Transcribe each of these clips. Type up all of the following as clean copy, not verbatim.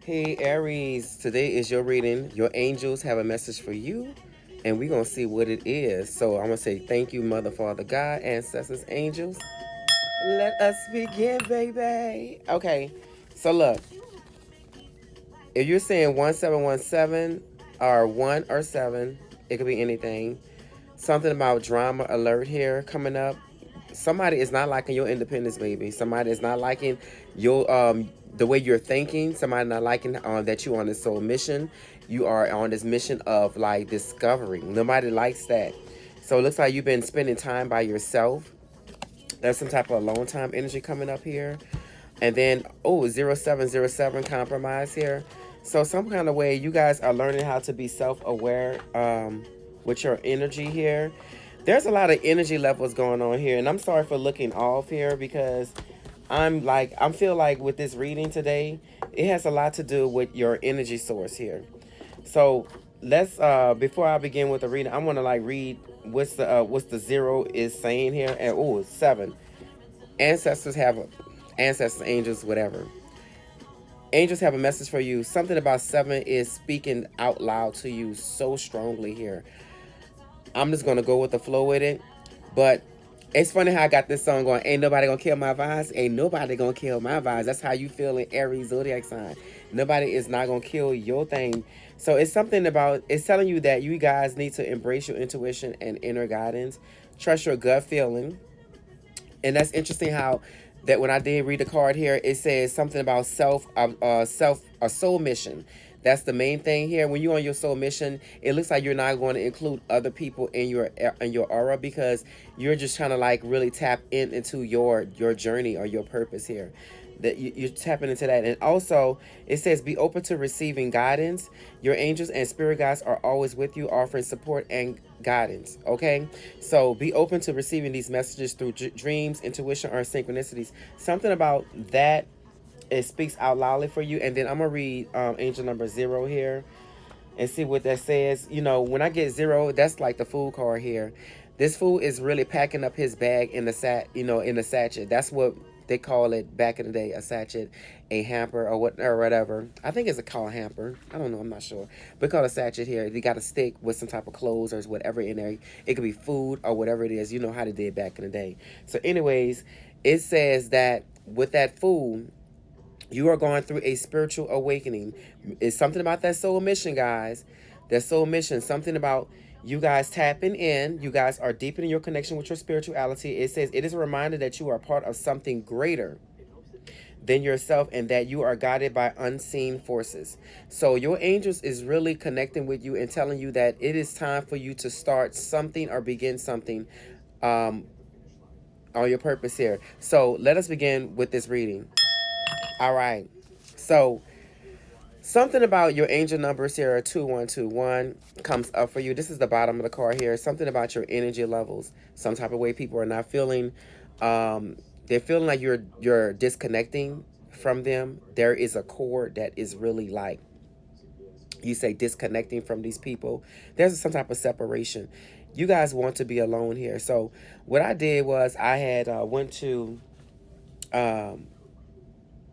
Hey Aries, today is your reading. Your angels have a message for you, and we're gonna see what it is. So I'm gonna say thank you, Mother, Father, God, ancestors, angels. Let us begin, baby. Okay, so look, if you're saying 1717 or 1 or 7, it could be anything. Something about drama alert here coming up. Somebody is not liking your independence, baby. Somebody is not liking your the way you're thinking. Somebody not liking that you on this soul mission. You are on this mission of like discovery. Nobody likes that. So it looks like you've been spending time by yourself. There's some type of alone time energy coming up here. And then, 0707 compromise here. So some kind of way you guys are learning how to be self-aware with your energy here. There's a lot of energy levels going on here. And I'm sorry for looking off here because I feel like with this reading today, it has a lot to do with your energy source here. So let's before I begin with the reading, I want to like read what's the zero is saying here. And seven. Ancestors have ancestors, angels, whatever. Angels have a message for you. Something about seven is speaking out loud to you so strongly here. I'm just gonna go with the flow with it. But it's funny how I got this song going. Ain't nobody gonna kill my vibes. Ain't nobody gonna kill my vibes. That's how you feel in Aries zodiac sign. Nobody is not gonna kill your thing. So it's something about it's telling you that you guys need to embrace your intuition and inner guidance. Trust your gut feeling. And that's interesting how that when I did read the card here, it says something about a soul mission. That's the main thing here. When you're on your soul mission, it looks like you're not going to include other people in your aura because you're just trying to like really tap into your journey or your purpose here. That you're tapping into that. And also it says be open to receiving guidance. Your angels and spirit guides are always with you, offering support and guidance. Okay, so be open to receiving these messages through dreams, intuition, or synchronicities. Something about that, it speaks out loudly for you. And then I'm gonna read angel number 0 here and see what that says. You know, when I get 0, that's like the fool card here. This fool is really packing up his bag in the in the sachet. That's what they call it back in the day, a sachet, a hamper, or whatever. I think it's a call hamper. I don't know. I'm not sure. But call a sachet here. You got a stick with some type of clothes or whatever in there. It could be food or whatever it is. You know how they did back in the day. So, anyways, it says that with that food, you are going through a spiritual awakening. It's something about that soul mission, guys. That soul mission, something about you guys tapping in. You guys are deepening your connection with your spirituality. It says it is a reminder that you are part of something greater than yourself and that you are guided by unseen forces. So your angels is really connecting with you and telling you that it is time for you to start something or begin something um, on your purpose here. So let us begin with this reading. All right. So something about your angel numbers here, 2121, comes up for you. This is the bottom of the card here. Something about your energy levels. Some type of way people are not feeling. They're feeling like you're disconnecting from them. There is a cord that is really like you say disconnecting from these people. There's some type of separation. You guys want to be alone here. So what I did was I had went to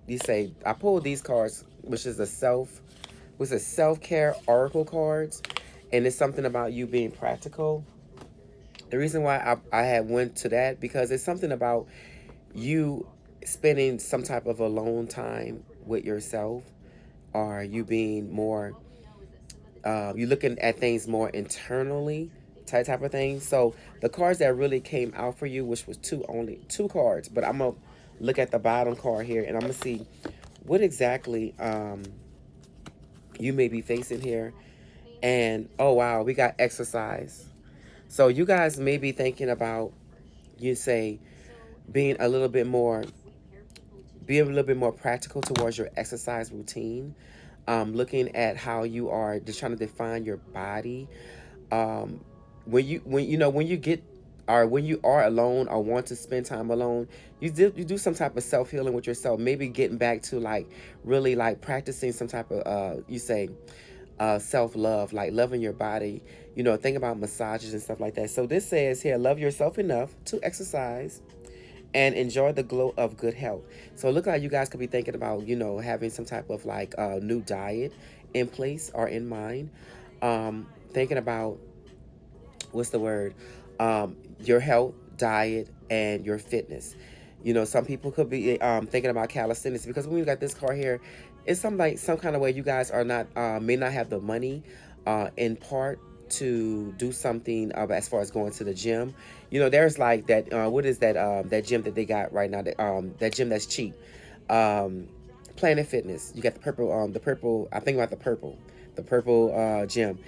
you say I pulled these cards, which is a self-care oracle cards, and it's something about you being practical. The reason why I had went to that because it's something about you spending some type of alone time with yourself, or you being more you looking at things more internally type of thing. So the cards that really came out for you, which was only two cards, but I'm gonna look at the bottom card here and I'm gonna see what exactly you may be facing here. And oh wow, we got exercise. So you guys may be thinking about you say being a little bit more be a little bit more practical towards your exercise routine. Looking at how you are just trying to define your body. Um, when you get or when you are alone or want to spend time alone, you do some type of self healing with yourself. Maybe getting back to like really like practicing some type of you say self love, like loving your body. You know, think about massages and stuff like that. So this says here, love yourself enough to exercise and enjoy the glow of good health. So look like you guys could be thinking about, having some type of like new diet in place or in mind. Thinking about, what's the word? Your health, diet, and your fitness. Some people could be thinking about calisthenics, because when we got this car here, it's some kind of way you guys are not may not have the money in part to do something as far as going to the gym. There's like that. What is that? That gym that they got right now. That gym that's cheap. Um, Planet Fitness. You got the purple. The purple. I think about the purple. The purple gym.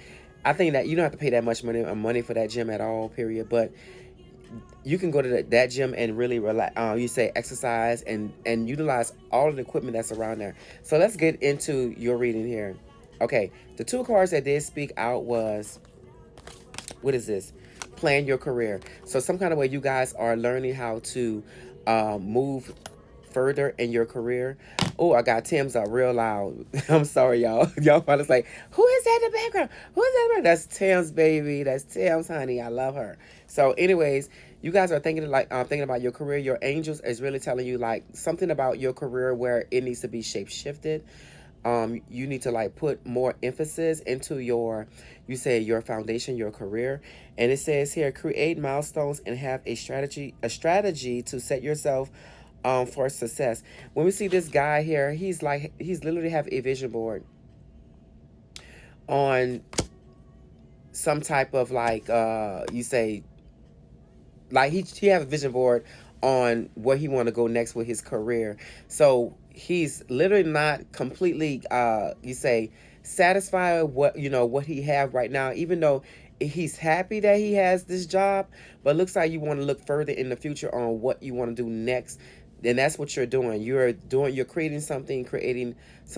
I think that you don't have to pay that much money for that gym at all. Period. But you can go to that gym and really relax. You say exercise and utilize all of the equipment that's around there. So let's get into your reading here. Okay, the two cards that did speak out was, what is this? Plan your career. So some kind of way you guys are learning how to move further in your career. Oh, I got Tim's up real loud. I'm sorry, y'all. Y'all probably like, who is that in the background? Who is that in the background? That's Tim's baby. That's Tim's honey. I love her. So, anyways, you guys are thinking about your career. Your angels is really telling you like something about your career where it needs to be shape shifted. You need to like put more emphasis into your foundation, your career. And it says here, create milestones and have a strategy to set yourself for success. When we see this guy here, he's literally have a vision board on some type of like he have a vision board on where he want to go next with his career. So he's literally not completely satisfied with what he have right now, even though he's happy that he has this job. But looks like you want to look further in the future on what you want to do next. And that's what you're doing. You're creating some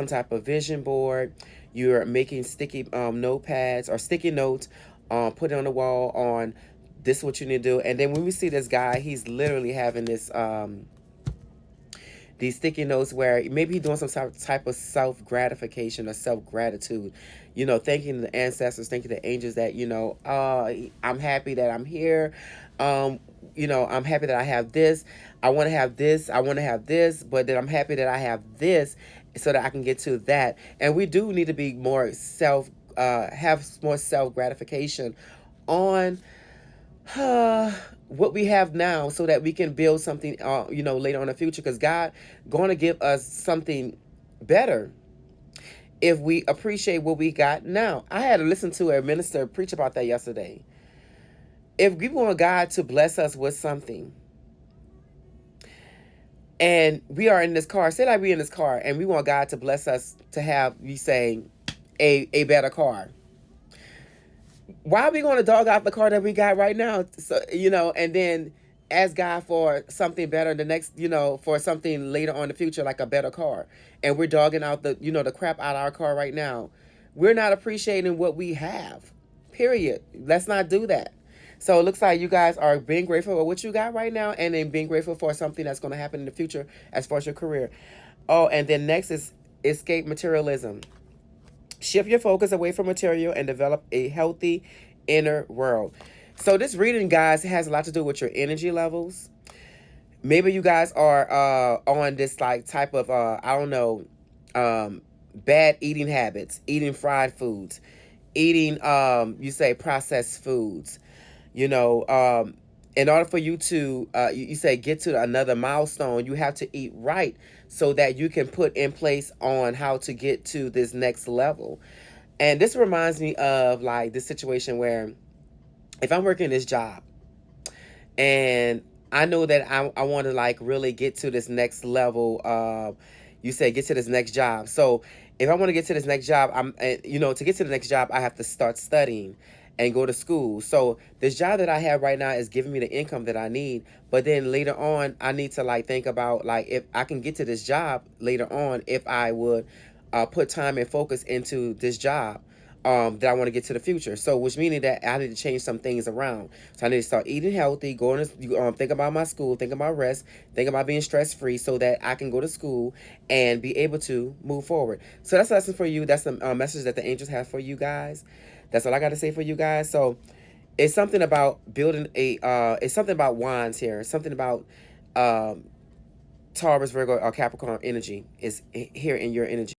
type of vision board. You're making sticky notepads or sticky notes, put it on the wall on this is what you need to do. And then when we see this guy, he's literally having this these sticky notes where maybe he's doing some type of self-gratification or self-gratitude, thanking the ancestors, thanking the angels that, I'm happy that I'm here. I'm happy that I have this. I want to have this. I want to have this, but then I'm happy that I have this so that I can get to that. And we do need to be more have more self-gratification on what we have now so that we can build something later on in the future, because God going to give us something better if we appreciate what we got now. I had to listen to a minister preach about that yesterday. If we want God to bless us with something and we are in this car, say like we in this car and we want God to bless us to have, we say, a better car, why are we going to dog out the car that we got right now? So, and then ask God for something better the next, for something later on in the future, like a better car. And we're dogging out the crap out of our car right now. We're not appreciating what we have, period. Let's not do that. So it looks like you guys are being grateful for what you got right now and then being grateful for something that's going to happen in the future as far as your career. Oh, and then next is escape materialism. Shift your focus away from material and develop a healthy inner world. So this reading, guys, has a lot to do with your energy levels. Maybe you guys are on this like type of bad eating habits, eating fried foods, eating processed foods. In order for you to get to another milestone, you have to eat right so that you can put in place on how to get to this next level. And this reminds me of like this situation where if I'm working this job and I know that I want to like really get to this next level, get to this next job. So if I want to get to this next job, to get to the next job, I have to start studying and go to school. So this job that I have right now is giving me the income that I need. But then later on, I need to like think about like if I can get to this job later on, if I would put time and focus into this job that I want to get to the future. So which meaning that I need to change some things around. So I need to start eating healthy, going to think about my school, think about rest, think about being stress-free so that I can go to school and be able to move forward. So that's a lesson for you. That's the message that the angels have for you guys. That's all I got to say for you guys. So it's something about building it's something about wands here. It's something about Taurus, Virgo, or Capricorn energy is here in your energy.